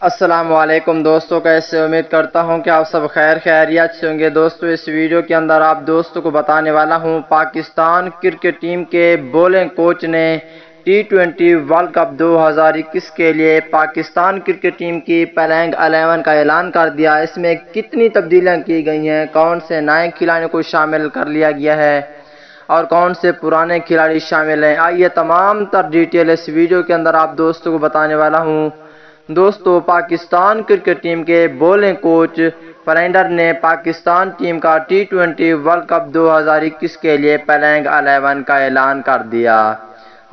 السلام علیکم دوستوں، کیسے امید کرتا ہوں کہ آپ سب خیریت سے ہوں گے۔ دوستوں اس ویڈیو کے اندر آپ دوستوں کو بتانے والا ہوں پاکستان کرکٹ ٹیم کے بولنگ کوچ نے T20 ورلڈ کپ 2021 کے لیے پاکستان کرکٹ ٹیم کی پلینگ 11 کا اعلان کر دیا۔ اس میں کتنی تبدیلیاں کی گئی ہیں، کون سے نئے کھلاڑیوں کو شامل کر لیا گیا ہے اور کون سے پرانے کھلاڑی شامل ہیں، آئیے تمام تر ڈیٹیل اس ویڈیو کے اندر آپ دوستوں کو بتانے والا ہوں۔ دوستو پاکستان کرکٹ ٹیم کے بولنگ کوچ فلینڈر نے پاکستان ٹیم کا T20 ورلڈ کپ 2021 کے لیے پلینگ 11 کا اعلان کر دیا۔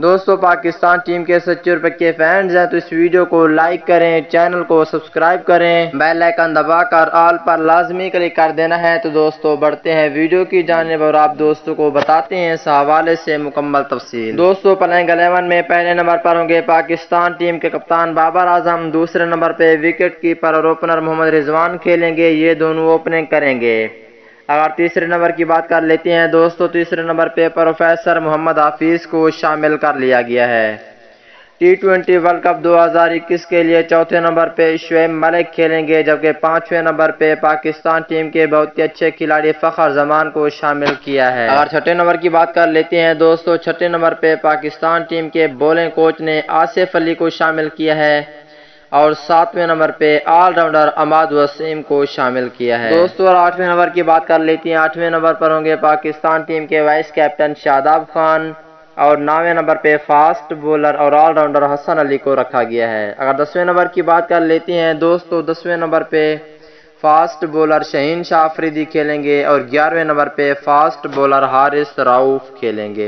دوستو پاکستان ٹیم کے سچے پکے فینز ہیں تو اس ویڈیو کو لائک کریں، چینل کو سبسکرائب کریں، بیل آئیکن دبا کر آل پر لازمی کلک کر دینا ہے۔ تو دوستو بڑھتے ہیں ویڈیو کی جانب اور آپ دوستوں کو بتاتے ہیں اس حوالے سے مکمل تفصیل۔ دوستو پلینگ 11 میں پہلے نمبر پر ہوں گے پاکستان ٹیم کے کپتان بابر اعظم، دوسرے نمبر پہ وکٹ کیپر اور اوپنر محمد رضوان کھیلیں گے، یہ دونوں اوپننگ کریں گے۔ اگر تیسرے نمبر کی بات کر لیتے ہیں دوستو، تیسرے نمبر پہ پروفیسر محمد حفیظ کو شامل کر لیا گیا ہے۔ T20 ورلڈ کپ 2021 کے لیے چوتھے نمبر پہ شعیب ملک کھیلیں گے، جبکہ پانچویں نمبر پہ پاکستان ٹیم کے بہت ہی اچھے کھلاڑی فخر زمان کو شامل کیا ہے۔ اگر چھٹے نمبر کی بات کر لیتے ہیں دوستو، چھٹے نمبر پہ پاکستان ٹیم کے بولنگ کوچ نے آصف علی کو شامل کیا ہے اور ساتویں نمبر پہ آل راؤنڈر عماد وسیم کو شامل کیا ہے۔ دوستو اور آٹھویں نمبر کی بات کر لیتے ہیں، آٹھویں نمبر پر ہوں گے پاکستان ٹیم کے وائس کیپٹن شاداب خان اور نویں نمبر پہ فاسٹ بولر اور آل راؤنڈر حسن علی کو رکھا گیا ہے۔ اگر 10ویں نمبر کی بات کر لیتے ہیں دوستو، 10ویں نمبر پہ فاسٹ بولر شہین شاہ آفریدی کھیلیں گے اور 11ویں نمبر پہ فاسٹ بولر حارث رؤف کھیلیں گے۔